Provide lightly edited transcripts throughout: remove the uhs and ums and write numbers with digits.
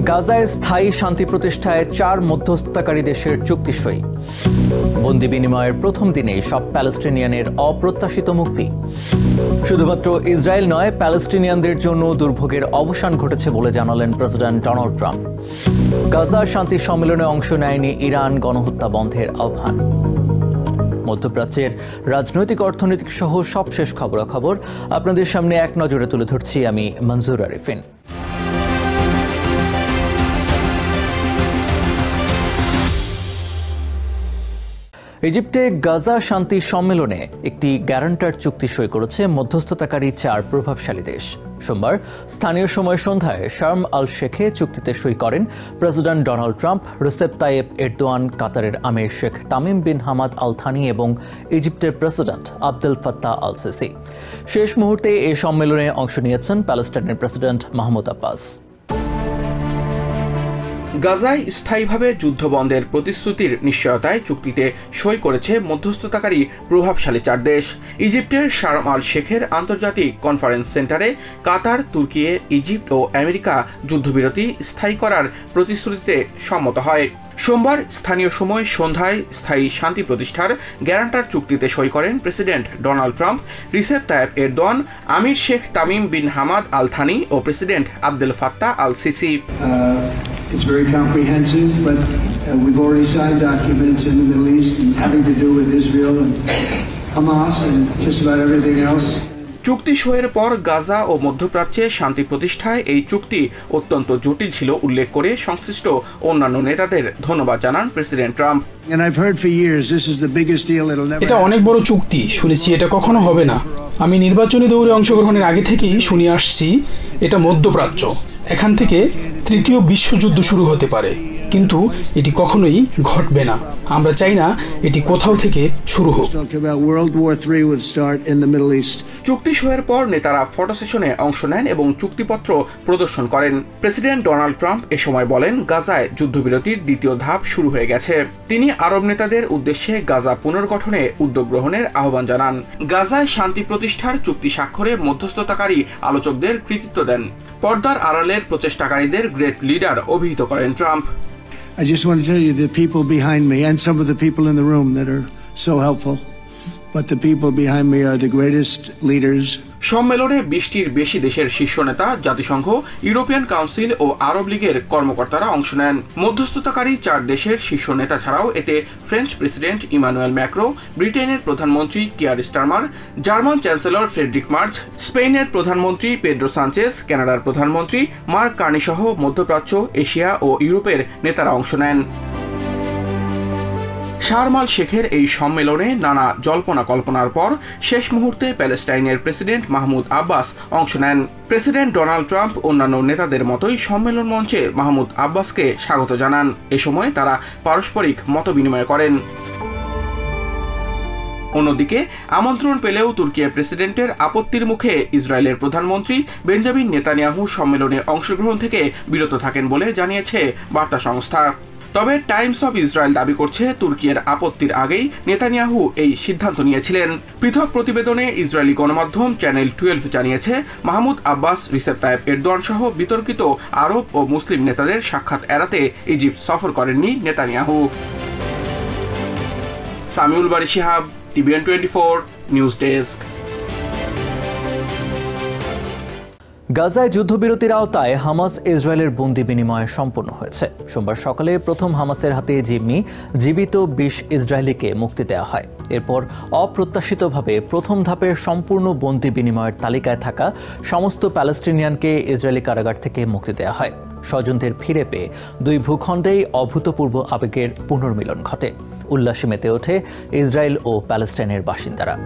গাজায় স্থায়ী শান্তি প্রতিষ্ঠায় 4 মধ্যস্থতাকারী দেশের চুক্তি সই। বন্দি বিনিময়ের প্রথম দিনেই সব প্যালেস্টিনিয়ানের অপ্রত্যাশিত মুক্তি। শুধুমাত্র ইসরায়েল নয়, প্যালেস্টিনিয়ানদের জন্য দুর্ভোগের অবসান ঘটেছে বলে জানালেন প্রেসিডেন্ট ডোনাল্ড ট্রাম্প। গাজা শান্তি সম্মেলনে অংশ নেয়নি ইরান, গণহত্যা বন্ধের আহ্বান। মধ্যপ্রাচ্যের রাজনৈতিক, অর্থনৈতিক সহ সবশেষ খবরাখবর আপনাদের সামনে এক নজরে তুলে ধরছি আমি মনজুর আরিফিন। ইজিপ্টে গাজা শান্তি সম্মেলনে একটি গ্যারান্টার চুক্তি সই করেছে মধ্যস্থতাকারী 4 প্রভাবশালী দেশ। সোমবার স্থানীয় সময় সন্ধ্যায় শার্ম আল শেখে চুক্তিতে সই করেন president Donald Trump, Recep Tayyip Erdogan, কাতারের আমির Sheikh Tamim bin Hamad Al Thani এবং ইজিপ্টের president Abdel Fattah Al Sisi. শেষ মুহূর্তে এই সম্মেলনে অংশ নিয়েছেন প্যালেস্টাইনের প্রেসিডেন্ট মাহমুদ আব্বাস। গাজায় স্থায়ীভাবে যুদ্ধবন্ধের প্রতিশ্রুতির নিশ্চয়তায় চুক্তিতে সই করেছে মধ্যস্থতাকারী প্রভাবশালী 4 দেশ। ইজিপ্টের শার্ম আল শেখের আন্তর্জাতিক কনফারেন্স সেন্টারে কাতার, তুর্কি, ইজিপ্ট ও আমেরিকা যুদ্ধবিরতি স্থায়ী করার প্রতিশ্রুতিতে সম্মত হয়। সোমবার স্থানীয় সময় সন্ধ্যায় স্থায়ী শান্তি প্রতিষ্ঠার গ্যারান্টার চুক্তিতে সই করেন president Donald Trump, Recep Tayyip Erdogan, Emir Sheikh Tamim bin Hamad Al Thani ও president Abdel Fattah Al Sisi. It's very comprehensive, but we've already signed documents in the Middle East having to do with Israel and Hamas and just about everything else. চুক্তি সইয়ের পর গাজা ও মধ্যপ্রাচ্যে শান্তি প্রতিষ্ঠায় এই চুক্তি অত্যন্ত জটিল ছিল উল্লেখ করে সংশ্লিষ্ট অন্যান্য নেতাদের ধন্যবাদ জানান প্রেসিডেন্ট ট্রাম্প। এটা অনেক বড় চুক্তি, শুনেছি এটা কখনো হবে না। আমি নির্বাচনী দৌড়ে অংশগ্রহণের আগে থেকেই শুনে আসছি এটা মধ্যপ্রাচ্য, এখান থেকে তৃতীয় বিশ্বযুদ্ধ শুরু হতে পারে, কিন্তু এটি কখনোই ঘটবে না। আমরা চাই না এটি কোথাও থেকে শুরু হোক। চুক্তি সইয়ের পর নেতারা ফটো সেশনে অংশ নেন এবং চুক্তিপত্র প্রদর্শন করেন। প্রেসিডেন্ট ডোনাল্ড ট্রাম্প এ সময় বলেন, গাজায় যুদ্ধবিরতির দ্বিতীয় ধাপ শুরু হয়ে গেছে। তিনি আরব নেতাদের উদ্দেশ্যে গাজা পুনর্গঠনে উদ্যোগ গ্রহণের আহ্বান জানান। গাজায় শান্তি প্রতিষ্ঠার চুক্তি স্বাক্ষরে মধ্যস্থতাকারী আলোচকদের কৃতিত্ব দেন। পর্দার আড়ালের প্রচেষ্টাকারীদের গ্রেট লিডার অভিহিত করেন Trump. I just want to tell you the people behind me and some of the people in the room that are so helpful, but the people behind me are the greatest leaders. সম্মেলনে 20টির বেশি দেশের শীর্ষ নেতা, জাতিসংঘ, European council ও আরব লীগের কর্মকর্তারা অংশ নেন। মধ্যস্থতাকারী 4 দেশের শীর্ষ নেতা ছাড়াও এতে ফ্রেঞ্চ প্রেসিডেন্ট ইমানুয়েল ম্যাক্রো, ব্রিটেনের প্রধানমন্ত্রী Keir Starmer, German chancellor Friedrich Merz, স্পেনের প্রধানমন্ত্রী পেড্রো সানচেজ, কানাডার প্রধানমন্ত্রী মার্ক কার্নি সহ মধ্যপ্রাচ্য, এশিয়া ও ইউরোপের নেতারা অংশ নেন। শার্ম আল শেখের এই সম্মেলনে নানা জল্পনা কল্পনার পর শেষ মুহূর্তে প্যালেস্টাইনের প্রেসিডেন্ট মাহমুদ আব্বাস অংশ নেন। প্রেসিডেন্ট ডোনাল্ড ট্রাম্প অন্যান্য নেতাদের মতোই সম্মেলন মঞ্চে মাহমুদ আব্বাসকে স্বাগত জানান। এ সময় তারা পারস্পরিক মতবিনিময় করেন। অন্যদিকে আমন্ত্রণ পেলেও তুর্কির প্রেসিডেন্টের আপত্তির মুখে ইসরায়েলের প্রধানমন্ত্রী বেঞ্জামিন নেতানিয়াহু সম্মেলনে অংশগ্রহণ থেকে বিরত থাকেন বলে জানিয়েছে বার্তা সংস্থা। তবে টাইমস অব ইসরায়েল দাবি করছে, তুর্কির আপত্তির আগেই নেতানিয়াহু এই সিদ্ধান্ত নিয়েছিলেন। পৃথক প্রতিবেদনে ইসরায়েলি গণমাধ্যম চ্যানেল 12 জানিয়েছে, Mahmud Abbas, Recep Tayyip Erdogan সহ বিতর্কিত আরব ও মুসলিম নেতাদের সাক্ষাৎ এড়াতে ইজিপ্ট সফর করেননি নেতানিয়াহু। সামিউল বারি শিহাব, TVN 24 নিউজ ডেস্ক। গাজায় যুদ্ধবিরতির আওতায় হামাস ইসরায়েলের বন্দি বিনিময় সম্পন্ন হয়েছে। সোমবার সকালে প্রথম হামাসের হাতে জিম্মি জীবিত 20 ইসরায়েলিকে মুক্তি দেওয়া হয়। এরপর অপ্রত্যাশিতভাবে প্রথম ধাপের সম্পূর্ণ বন্দি বিনিময়ের তালিকায় থাকা সমস্ত প্যালেস্টিনিয়ানকে ইসরায়েলি কারাগার থেকে মুক্তি দেওয়া হয়। স্বজনদের ফিরে পেয়ে 2 ভূখণ্ডেই অভূতপূর্ব আবেগের পুনর্মিলন ঘটে। উল্লাসে মেতে ওঠে ইসরায়েল ও প্যালেস্টাইনের বাসিন্দারা।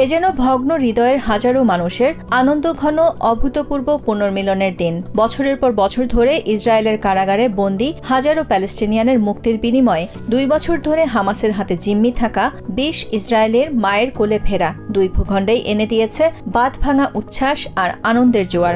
এ যেন ভগ্ন হৃদয়ের হাজারো মানুষের আনন্দঘন অভূতপূর্ব পুনর্মিলনের দিন। বছরের পর বছর ধরে ইসরায়েলের কারাগারে বন্দী হাজারো প্যালেস্টিনিয়ানের মুক্তির বিনিময়ে 2 বছর ধরে হামাসের হাতে জিম্মি থাকা 20 ইসরায়েলের মায়ের কোলে ফেরা 2 ভূখণ্ডেই এনে দিয়েছে বাঁধ ভাঙা উচ্ছ্বাস আর আনন্দের জোয়ার।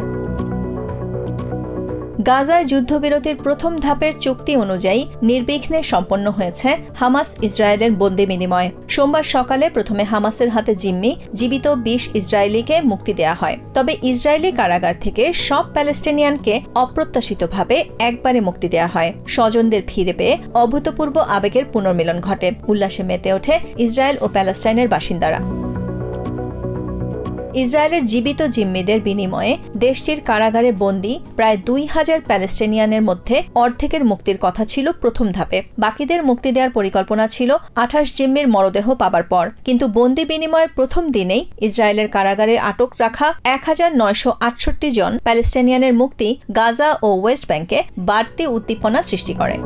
গাজায় যুদ্ধবিরতির প্রথম ধাপের চুক্তি অনুযায়ী নির্বিঘ্নে সম্পন্ন হয়েছে হামাস ইসরায়েলের বন্দি বিনিময়। সোমবার সকালে প্রথমে হামাসের হাতে জিম্মি জীবিত ২০ ইসরায়েলিকে মুক্তি দেয়া হয়। তবে ইসরায়েলি কারাগার থেকে সব প্যালেস্টিনিয়ানকে অপ্রত্যাশিতভাবে একবারে মুক্তি দেয়া হয়। স্বজনদের ফিরে পেয়ে অভূতপূর্ব আবেগের পুনর্মিলন ঘটে। উল্লাসে মেতে ওঠে ইসরায়েল ও প্যালেস্টাইনের বাসিন্দারা। ইসরায়েলের জীবিত জিম্মিদের বিনিময়ে দেশটির কারাগারে বন্দী প্রায় ২,০০০ প্যালেস্টিনিয়ানের মধ্যে অর্ধেকের মুক্তির কথা ছিল প্রথম ধাপে। বাকিদের মুক্তি দেওয়ার পরিকল্পনা ছিল ২৮ জিম্মির মরদেহ পাবার পর। কিন্তু বন্দি বিনিময়ের প্রথম দিনেই ইসরায়েলের কারাগারে আটক রাখা ১,৯৬৮ জন প্যালেস্টিনিয়ানের মুক্তি গাজা ও ওয়েস্ট ব্যাংকে বাড়তি উদ্দীপনা সৃষ্টি করে।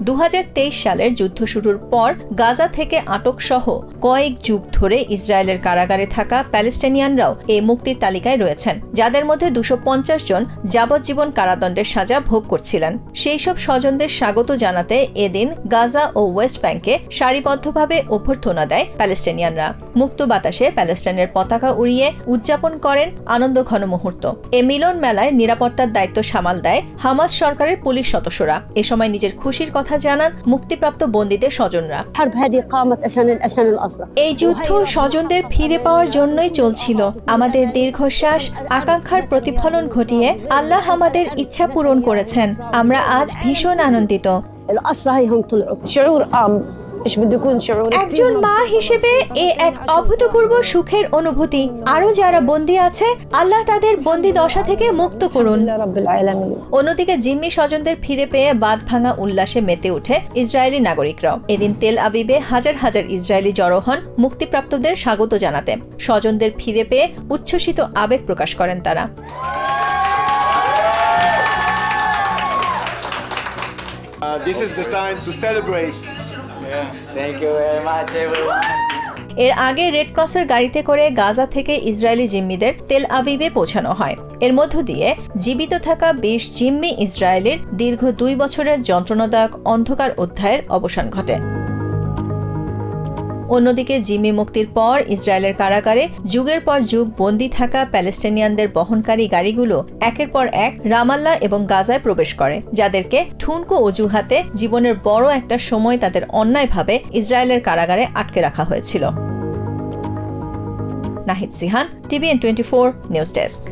২০২৩ সালের যুদ্ধ শুরুর পর গাজা থেকে আটক সহ কয়েক যুগ ধরে ইসরায়েলের কারাগারে থাকা প্যালেস্টিনিয়ানরাও এই মুক্তির তালিকায় রয়েছেন, যাদের মধ্যে ২৫০ জন যাবজ্জীবন কারাদণ্ডের সাজা ভোগ করছিলেন। সেই সব স্বজনদের স্বাগত জানাতে এদিন গাজা ও ওয়েস্ট ব্যাংকে সারিবদ্ধভাবে অভ্যর্থনা দেয় প্যালেস্টিনিয়ানরা। মুক্ত বাতাসে প্যালেস্টাইনের পতাকা উড়িয়ে উদযাপন করেন আনন্দঘন মুহূর্ত। এ মিলন মেলায় নিরাপত্তার দায়িত্ব সামাল দেয় হামাস সরকারের পুলিশ সদস্যরা। এ সময় নিজের খুশির কথা জানান মুক্তিপ্রাপ্ত বন্দীদের স্বজনরা। এই যুদ্ধ স্বজনদের ফিরে পাওয়ার জন্যই চলছিল। আমাদের দীর্ঘশ্বাস আকাঙ্ক্ষার প্রতিফলন ঘটিয়ে আল্লাহ আমাদের ইচ্ছা পূরণ করেছেন। আমরা আজ ভীষণ আনন্দিত। একজন মা হিসেবে এ এক অভূতপূর্ব সুখের অনুভূতি। আরো যারা বন্দী আছে, আল্লাহ তাদের বন্দী দশা থেকে মুক্ত করুন। অন্যদিকে জিম্মি স্বজনদের ফিরে পেয়ে বাঁধ ভাঙা উল্লাসে মেতে ওঠে ইসরায়েলি নাগরিকরাও। এদিন তেল আবিবে হাজার হাজার ইসরায়েলি জড়ো হন মুক্তিপ্রাপ্তদের স্বাগত জানাতে। স্বজনদের ফিরে পেয়ে উচ্ছ্বসিত আবেগ প্রকাশ করেন তারা। This is the time to celebrate. Thank you very much, everyone. এর আগে রেড ক্রসের গাড়িতে করে গাজা থেকে ইসরায়েলি জিম্মিদের তেল আবিবে পৌঁছানো হয়। এর মধ্য দিয়ে জীবিত থাকা ২০ জিম্মি ইসরায়েলের দীর্ঘ ২ বছরের যন্ত্রণাদায়ক অন্ধকার অধ্যায়ের অবসান ঘটে। অন্যদিকে জিম্মি মুক্তির পর ইসরায়েলের কারাগারে যুগের পর যুগ বন্দী থাকা প্যালেস্টিনিয়ানদের বহনকারী গাড়িগুলো একের পর এক রামাল্লা এবং গাজায় প্রবেশ করে, যাদেরকে ঠুনকো অজুহাতে জীবনের বড় একটা সময় তাদের অন্যায়ভাবে ইসরায়েলের কারাগারে আটকে রাখা হয়েছিল। Nahid Sihan, TVN24 news desk.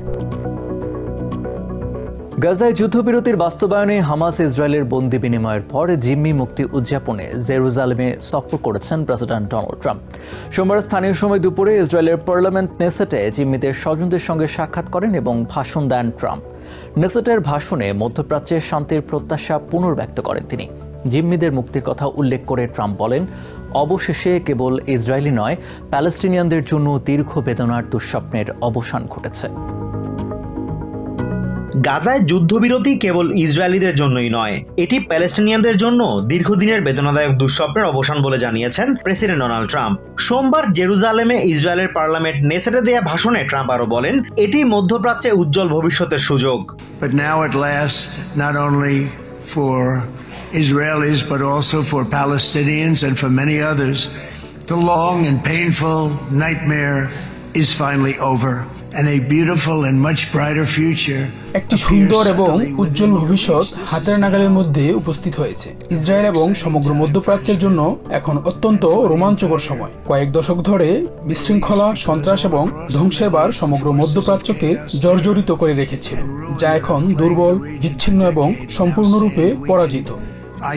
গাজায় যুদ্ধবিরতির বাস্তবায়নে হামাস ইসরায়েলের বন্দি বিনিময়ের পর জিম্মি মুক্তি উদযাপনে জেরুজালেমে সফর করেছেন প্রেসিডেন্ট ডোনাল্ড ট্রাম্প। সোমবার স্থানীয় সময় দুপুরে ইসরায়েলের পার্লামেন্ট নেসেটে জিম্মিদের স্বজনদের সঙ্গে সাক্ষাৎ করেন এবং ভাষণ দেন ট্রাম্প। নেসেটের ভাষণে মধ্যপ্রাচ্যে শান্তির প্রত্যাশা পুনর্ব্যক্ত করেন তিনি। জিম্মিদের মুক্তির কথা উল্লেখ করে ট্রাম্প বলেন, অবশেষে কেবল ইসরায়েলি নয়, প্যালেস্টিনিয়ানদের জন্য দীর্ঘ বেদনার দুঃস্বপ্নের অবসান ঘটেছে। গাজায় যুদ্ধবিরতি কেবল ইসরায়েলিদের জন্যই নয়, এটি প্যালেস্টিনিয়ানদের জন্য দীর্ঘদিনের বেদনাদায়ক দুঃস্বপ্নের অবসান বলে জানিয়েছেন প্রেসিডেন্ট ডোনাল্ড ট্রাম্প। সোমবার জেরুজালেমে ইসরায়েলের পার্লামেন্ট নেসেটে দেয়া ভাষণে ট্রাম্প আরও বলেন, এটি মধ্যপ্রাচ্যে উজ্জ্বল ভবিষ্যতের সুযোগ। But now at last, not only for Israelis but also for Palestinians and for many others, the long and painful nightmare is finally over. And a beautiful and much brighter future. একটি সুন্দর এবং উজ্জ্বল ভবিষ্যৎ হাতের নাগালের মধ্যে উপস্থিত হয়েছে। Israel এবং সমগ্র মধ্যপ্রাচ্যের জন্য এখন অত্যন্ত রোমাঞ্চকর সময়। কয়েক দশক ধরে বিশৃঙ্খলা, সন্ত্রাস এবং ধ্বংসের বার সমগ্র মধ্যপ্রাচ্যকে জর্জরিত করে রেখেছিল, যা এখন দুর্বল, বিচ্ছিন্ন এবং সম্পূর্ণরূপে পরাজিত।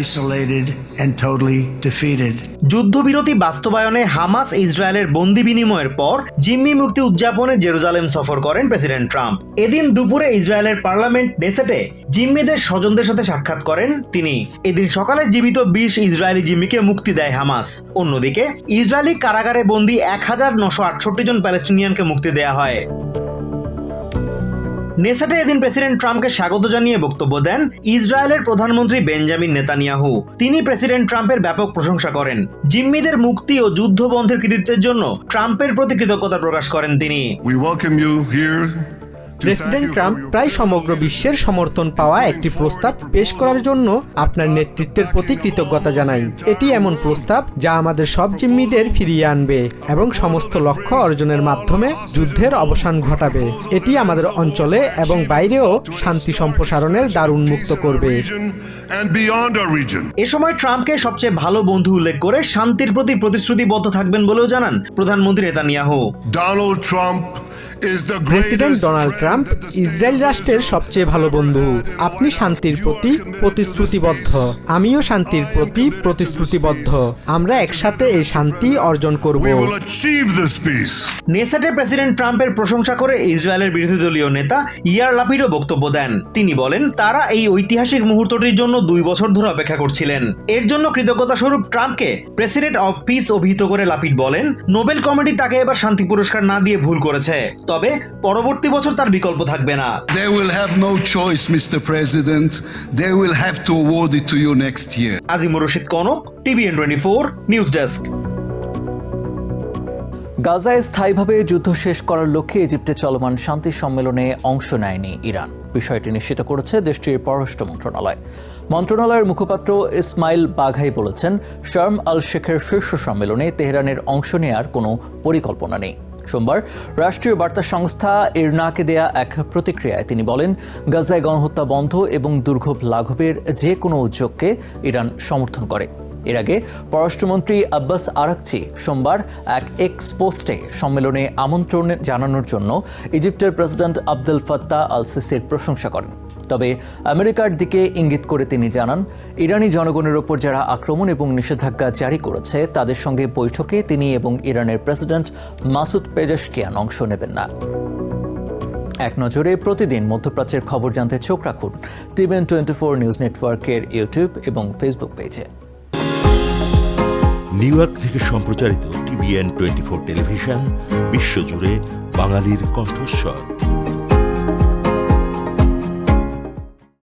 Isolated and totally defeated. যুদ্ধবিরতি বাস্তবায়নে হামাস ইসরায়েলের বন্দি বিনিময়ের পর জিম্মি মুক্তি উদযাপনে জেরুজালেম সফর করেন প্রেসিডেন্ট ট্রাম্প। এদিন দুপুরে ইসরায়েলের পার্লামেন্ট নেসেটে জিম্মিদের স্বজনদের সাথে সাক্ষাৎ করেন তিনি। এদিন সকালে জীবিত ২০ ইসরায়েলি জিম্মিকে মুক্তি দেয় হামাস। অন্যদিকে ইসরায়েলি কারাগারে বন্দী ১,৯৬৮ জন প্যালেস্টিনিয়ানকে মুক্তি দেয়া হয়। নেসেটে এদিন প্রেসিডেন্ট ট্রাম্পকে স্বাগত জানিয়ে বক্তব্য দেন ইসরায়েলের প্রধানমন্ত্রী বেঞ্জামিন নেতানিয়াহু। তিনি প্রেসিডেন্ট ট্রাম্পের ব্যাপক প্রশংসা করেন। জিম্মিদের মুক্তি ও যুদ্ধবন্ধের কৃতিত্বের জন্য ট্রাম্পের প্রতি কৃতজ্ঞতা প্রকাশ করেন তিনি। We welcome you here president Trump প্রায় সমগ্র বিশ্বের সমর্থন পাওয়া একটি প্রস্তাব পেশ করার জন্য আপনার নেতৃত্বের প্রতি কৃতজ্ঞতা জানাই। এটি এমন প্রস্তাব যা আমাদের সব জিম্মিদের ফিরিয়ে আনবে এবং সমস্ত লক্ষ্য অর্জনের মাধ্যমে যুদ্ধের অবসান ঘটাবে। এটি আমাদের অঞ্চলে এবং বাইরেও শান্তি সম্প্রসারণের দ্বার উন্মুক্ত করবে। এ সময় ট্রাম্পকে সবচেয়ে ভালো বন্ধু উল্লেখ করে শান্তির প্রতি প্রতিশ্রুতিবদ্ধ থাকবেন বলেও জানান প্রধানমন্ত্রী Netanyahu. President Donald Trump Israel রাষ্ট্রের সবচেয়ে ভালো বন্ধু। আপনি শান্তির প্রতি প্রতিশ্রুতিবদ্ধ, আমিও শান্তির প্রতি প্রতিশ্রুতিবদ্ধ। আমরা একসাথে এই শান্তি অর্জন করব। নেসেটে প্রেসিডেন্ট ট্রাম্পের প্রশংসা করে ইসরায়েলের বিরোধী দলীয় নেতা ইয়ার লাপিডও বক্তব্য দেন। তিনি বলেন তারা এই ঐতিহাসিক মুহূর্তটির জন্য 2 বছর ধরে অপেক্ষা করছিলেন। এর জন্য কৃতজ্ঞতা স্বরূপ ট্রাম্পকে প্রেসিডেন্ট অফ পিস অভিহিত করে লাপিড বলেন নোবেল কমিটি তাকে এবার শান্তি পুরস্কার না দিয়ে ভুল করেছে, তবে পরবর্তী বছর তার বিকল্প থাকবে না। They will have no choice, Mr. President. They will have to award it to you next year. Azimur Rashid Kanak, TVN 24 news desk. গাজায় স্থায়ীভাবে যুদ্ধ শেষ করার লক্ষ্যে ইজিপ্টে চলমান শান্তি সম্মেলনে অংশ নেয়নি ইরান। বিষয়টি নিশ্চিত করেছে দেশটির পররাষ্ট্র মন্ত্রণালয়। মন্ত্রণালয়ের মুখপাত্র ইসমাইল বাঘাই বলেছেন, শার্ম আল শেখের শীর্ষ সম্মেলনে তেহরানের অংশ নেয়ার কোনো পরিকল্পনা নেই। সোমবার রাষ্ট্রীয় বার্তা সংস্থা ইরনাকে দেয়া এক প্রতিক্রিয়ায় তিনি বলেন, গাজায় গণহত্যা বন্ধ এবং দুর্ভোগ লাঘবের যে কোনো উদ্যোগকে ইরান সমর্থন করে। এর আগে পররাষ্ট্রমন্ত্রী আব্বাস আরাকচি সোমবার এক এক্স পোস্টে সম্মেলনে আমন্ত্রণ জানানোর জন্য ইজিপ্টের প্রেসিডেন্ট আবদেল ফাত্তাহ আল সিসির প্রশংসা করেন। তবে আমেরিকার দিকে ইঙ্গিত করে তিনি জানান, ইরানি জনগণের ওপর যারা আক্রমণ এবং নিষেধাজ্ঞা জারি করেছে তাদের সঙ্গে বৈঠকে তিনি এবং ইরানের প্রেসিডেন্ট মাসুদ পেজেশকিয়ান অংশ নেবেন না। এক নজরে প্রতিদিন মধ্যপ্রাচ্যের খবর জানতে চোখ রাখুন TVN 24 নিউজ নেটওয়ার্কের ইউটিউব এবং ফেসবুক পেজে। নিউ ইয়র্ক থেকে সম্প্রচারিত TVN 24 টেলিভিশন বিশ্বজুড়ে বাঙালির কণ্ঠস্বর।